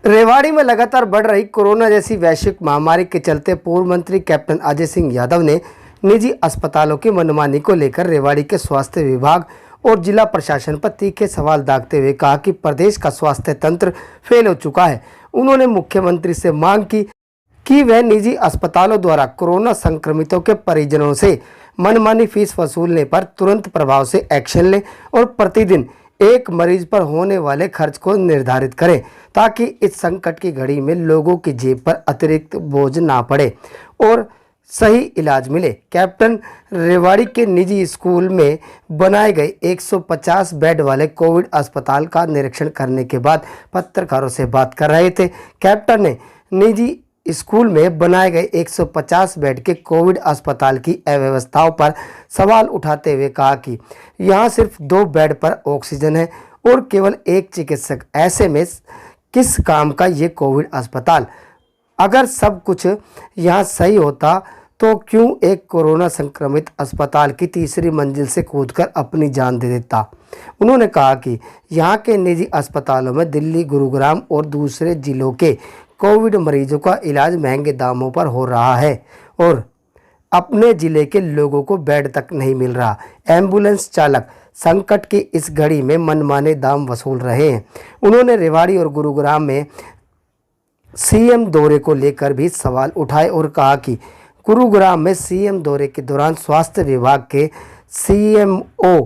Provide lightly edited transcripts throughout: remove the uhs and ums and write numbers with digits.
रेवाड़ी में लगातार बढ़ रही कोरोना जैसी वैश्विक महामारी के चलते पूर्व मंत्री कैप्टन अजय सिंह यादव ने निजी अस्पतालों की मनमानी को लेकर रेवाड़ी के स्वास्थ्य विभाग और जिला प्रशासन पर तीखे सवाल दागते हुए कहा कि प्रदेश का स्वास्थ्य तंत्र फेल हो चुका है। उन्होंने मुख्यमंत्री से मांग की कि वह निजी अस्पतालों द्वारा कोरोना संक्रमितों के परिजनों से मनमानी फीस वसूलने पर तुरंत प्रभाव से एक्शन लें और प्रतिदिन एक मरीज पर होने वाले खर्च को निर्धारित करें ताकि इस संकट की घड़ी में लोगों की जेब पर अतिरिक्त बोझ ना पड़े और सही इलाज मिले। कैप्टन रेवाड़ी के निजी स्कूल में बनाए गए 150 बेड वाले कोविड अस्पताल का निरीक्षण करने के बाद पत्रकारों से बात कर रहे थे। कैप्टन ने निजी स्कूल में बनाए गए 150 बेड के कोविड अस्पताल की अव्यवस्थाओं पर सवाल उठाते हुए कहा कि यहां सिर्फ 2 बेड पर ऑक्सीजन है और केवल एक चिकित्सक। ऐसे में किस काम का ये कोविड अस्पताल? अगर सब कुछ यहां सही होता तो क्यों एक कोरोना संक्रमित अस्पताल की तीसरी मंजिल से कूदकर अपनी जान दे देता। उन्होंने कहा कि यहां के निजी अस्पतालों में दिल्ली, गुरुग्राम और दूसरे जिलों के कोविड मरीजों का इलाज महंगे दामों पर हो रहा है और अपने जिले के लोगों को बेड तक नहीं मिल रहा। एम्बुलेंस चालक संकट की इस घड़ी में मनमाने दाम वसूल रहे हैं। उन्होंने रेवाड़ी और गुरुग्राम में सीएम दौरे को लेकर भी सवाल उठाए और कहा कि गुरुग्राम में सीएम दौरे के दौरान स्वास्थ्य विभाग के सीएमओ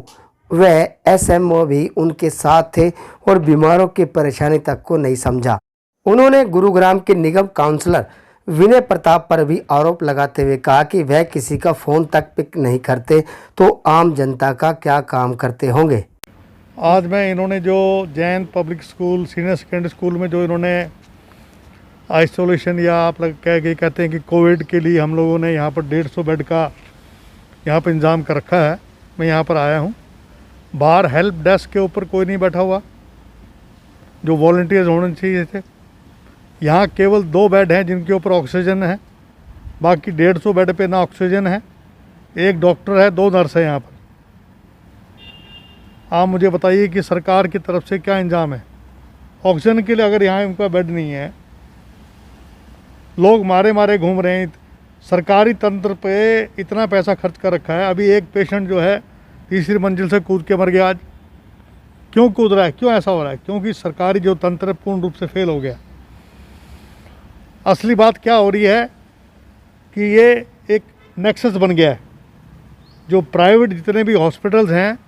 व एसएमओ भी उनके साथ थे और बीमारों की परेशानी तक को नहीं समझा। उन्होंने गुरुग्राम के निगम काउंसलर विनय प्रताप पर भी आरोप लगाते हुए कहा कि वह किसी का फ़ोन तक पिक नहीं करते तो आम जनता का क्या काम करते होंगे। आज मैं इन्होंने जो Jain public school senior secondary school में जो इन्होंने आइसोलेशन या आप लोग कहते हैं कि कोविड के लिए हम लोगों ने यहाँ पर 150 बेड का यहाँ पर इंतज़ाम कर रखा है। मैं यहाँ पर आया हूँ। बाहर हेल्प डेस्क के ऊपर कोई नहीं बैठा हुआ जो वॉलंटियर्स होने चाहिए थे। यहाँ केवल 2 बेड हैं जिनके ऊपर ऑक्सीजन है, बाकी 150 बेड पे ना ऑक्सीजन है। एक डॉक्टर है, 2 नर्स है यहाँ पर। आप मुझे बताइए कि सरकार की तरफ से क्या इंतजाम है ऑक्सीजन के लिए? अगर यहाँ उनका बेड नहीं है, लोग मारे मारे घूम रहे हैं। सरकारी तंत्र पे इतना पैसा खर्च कर रखा है। अभी एक पेशेंट जो है तीसरी मंजिल से कूद के मर गया। आज क्यों कूद रहा है? क्यों ऐसा हो रहा है? क्योंकि सरकारी जो तंत्र पूर्ण रूप से फेल हो गया। असली बात क्या हो रही है कि ये एक नेक्सस बन गया है। जो प्राइवेट जितने भी हॉस्पिटल्स हैं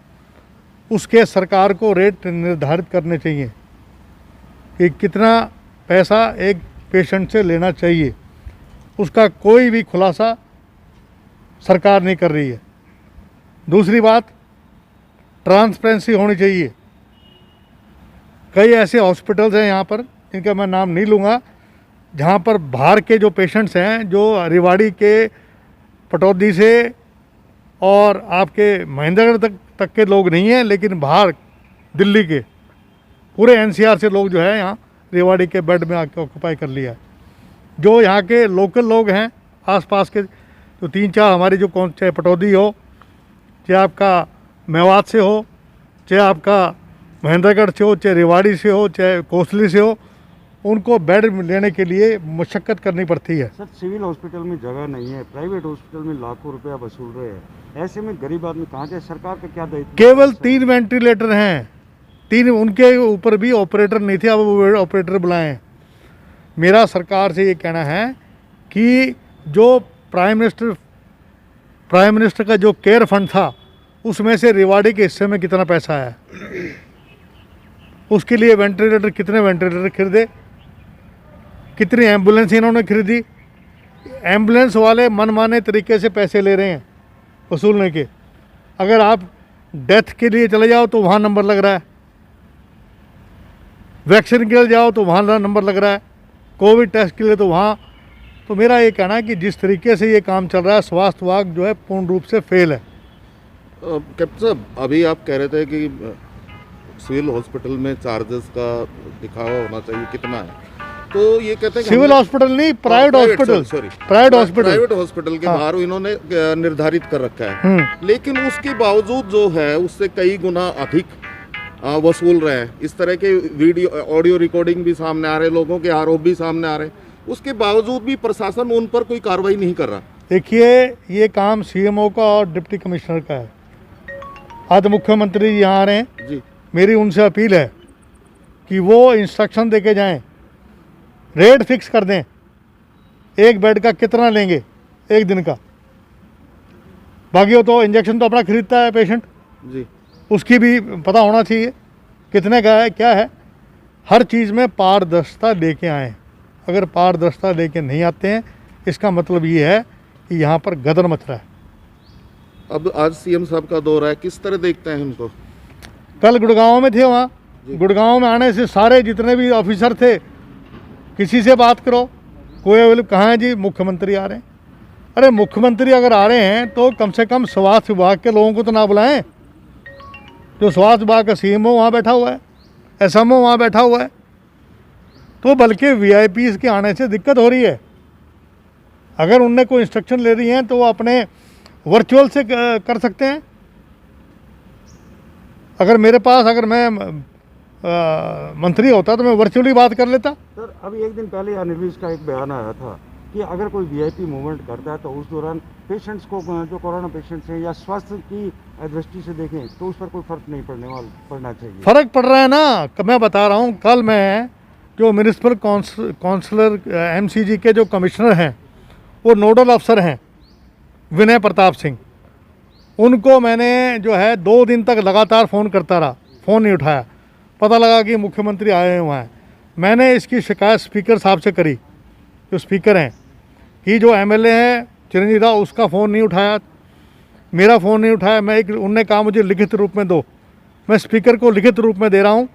उसके सरकार को रेट निर्धारित करने चाहिए कि कितना पैसा एक पेशेंट से लेना चाहिए। उसका कोई भी खुलासा सरकार नहीं कर रही है। दूसरी बात, ट्रांसपेरेंसी होनी चाहिए। कई ऐसे हॉस्पिटल्स हैं यहाँ पर जिनका मैं नाम नहीं लूँगा, जहाँ पर बाहर के जो पेशेंट्स हैं, जो रेवाड़ी के पटौदी से और आपके महेंद्रगढ़ तक के लोग नहीं हैं, लेकिन बाहर दिल्ली के पूरे एनसीआर से लोग जो है यहाँ रेवाड़ी के बेड में आके ऑक्यूपाई कर लिया है। जो यहाँ के लोकल लोग हैं आसपास के, तो 3-4 हमारी जो चाहे पटौदी हो, चाहे आपका मेवात से हो, चाहे आपका महेंद्रगढ़ से हो, चाहे रेवाड़ी से हो, चाहे कोसली से हो, उनको बेड लेने के लिए मशक्क़त करनी पड़ती है। सर, सिविल हॉस्पिटल में जगह नहीं है, प्राइवेट हॉस्पिटल में लाखों रुपया वसूल रहे हैं। ऐसे में गरीब आदमी कहाँ जाए? सरकार का क्या दायित्व? केवल 3 वेंटिलेटर हैं, 3 उनके ऊपर भी ऑपरेटर नहीं थे। अब वो ऑपरेटर बुलाएं। मेरा सरकार से ये कहना है कि जो प्राइम मिनिस्टर का जो केयर फंड था उसमें से रेवाड़ी के हिस्से में कितना पैसा है, उसके लिए वेंटिलेटर, कितने वेंटिलेटर खरीदे, कितनी एम्बुलेंस इन्होंने खरीदी। एम्बुलेंस वाले मनमाने तरीके से पैसे ले रहे हैं वसूलने के। अगर आप डेथ के लिए चले जाओ तो वहाँ नंबर लग रहा है, वैक्सीन के लिए जाओ तो वहाँ नंबर लग रहा है, कोविड टेस्ट के लिए तो वहाँ। तो मेरा ये कहना है कि जिस तरीके से ये काम चल रहा है, स्वास्थ्य विभाग जो है पूर्ण रूप से फेल है। कैप्टन साहब, अभी आप कह रहे थे कि सिविल हॉस्पिटल में चार्जेस का दिखावा होना चाहिए, कितना है? तो ये कहते हैं सिविल हॉस्पिटल नहीं, प्राइवेट हॉस्पिटल, प्राइवेट हॉस्पिटल के बाहर इन्होंने निर्धारित कर रखा है, लेकिन उसके बावजूद जो है उससे कई गुना अधिक वसूल रहे हैं, इस तरह के वीडियो ऑडियो रिकॉर्डिंग भी सामने आ रहे हैं, लोगों के आरोप भी सामने आ रहे हैं, उसके बावजूद भी प्रशासन उन पर कोई कार्रवाई नहीं कर रहा। देखिए, ये काम सीएमओ का और डिप्टी कमिश्नर का है। आज मुख्यमंत्री जी यहाँ आ रहे हैं, जी मेरी उनसे अपील है कि वो इंस्ट्रक्शन देके जाएं, रेट फिक्स कर दें, एक बेड का कितना लेंगे एक दिन का। बाकी वो तो इंजेक्शन तो अपना खरीदता है पेशेंट, जी उसकी भी पता होना चाहिए कितने का है क्या है। हर चीज़ में पारदर्शिता लेके आएँ। अगर पारदर्शिता लेके नहीं आते हैं, इसका मतलब ये है कि यहाँ पर गदर मच रहा है। अब आज सीएम साहब का दौरा है, किस तरह देखते हैं इनको? कल गुड़गांव में थे, वहाँ गुड़गांव में आने से सारे जितने भी ऑफिसर थे, किसी से बात करो, कोई अवेलेबल कहाँ है जी, मुख्यमंत्री आ रहे हैं। अरे मुख्यमंत्री अगर आ रहे हैं तो कम से कम स्वास्थ्य विभाग के लोगों को तो ना बुलाएं। जो स्वास्थ्य विभाग का सीएमओ वहाँ बैठा हुआ है, एसएमओ वहाँ बैठा हुआ है, तो बल्कि वीआईपीज़ के आने से दिक्कत हो रही है। अगर उनने कोई इंस्ट्रक्शन ले रही हैं तो वो अपने वर्चुअल से कर सकते हैं। अगर मेरे पास, अगर मैं मंत्री होता तो मैं वर्चुअली बात कर लेता। सर, अभी एक दिन पहले अनिर्विश का एक बयान आया था कि अगर कोई वीआईपी मूवमेंट करता है तो उस दौरान पेशेंट्स को, जो कोरोना पेशेंट्स हैं या स्वास्थ्य की दृष्टि से देखें तो उस पर कोई फर्क नहीं पड़ना चाहिए। फर्क पड़ रहा है ना, मैं बता रहा हूँ। कल मैं जो म्यूनिसिपल काउंसलर एमसीजी के जो कमिश्नर हैं, वो नोडल अफसर हैं विनय प्रताप सिंह, उनको मैंने जो है 2 दिन तक लगातार फ़ोन करता रहा, फ़ोन नहीं उठाया। पता लगा कि मुख्यमंत्री आए हुए हैं। मैंने इसकी शिकायत स्पीकर साहब से करी, जो स्पीकर हैं, कि जो एमएलए हैं चिरंजीव राव, उसका फ़ोन नहीं उठाया, मेरा फ़ोन नहीं उठाया। उनने कहा मुझे लिखित रूप में दो। मैं स्पीकर को लिखित रूप में दे रहा हूँ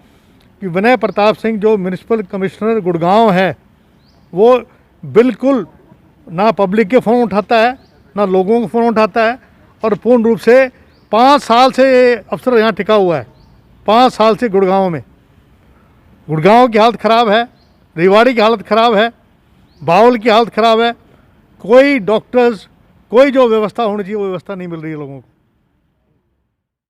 कि विनय प्रताप सिंह जो म्यूनिसिपल कमिश्नर गुड़गांव है, वो बिल्कुल ना पब्लिक के फ़ोन उठाता है, ना लोगों को फ़ोन उठाता है, और पूर्ण रूप से 5 साल से ये अफसर यहाँ टिका हुआ है। 5 साल से गुड़गांव में। गुड़गांव की हालत ख़राब है, रेवाड़ी की हालत ख़राब है, बावल की हालत ख़राब है। कोई डॉक्टर्स, कोई जो व्यवस्था होनी चाहिए वो व्यवस्था नहीं मिल रही है लोगों को।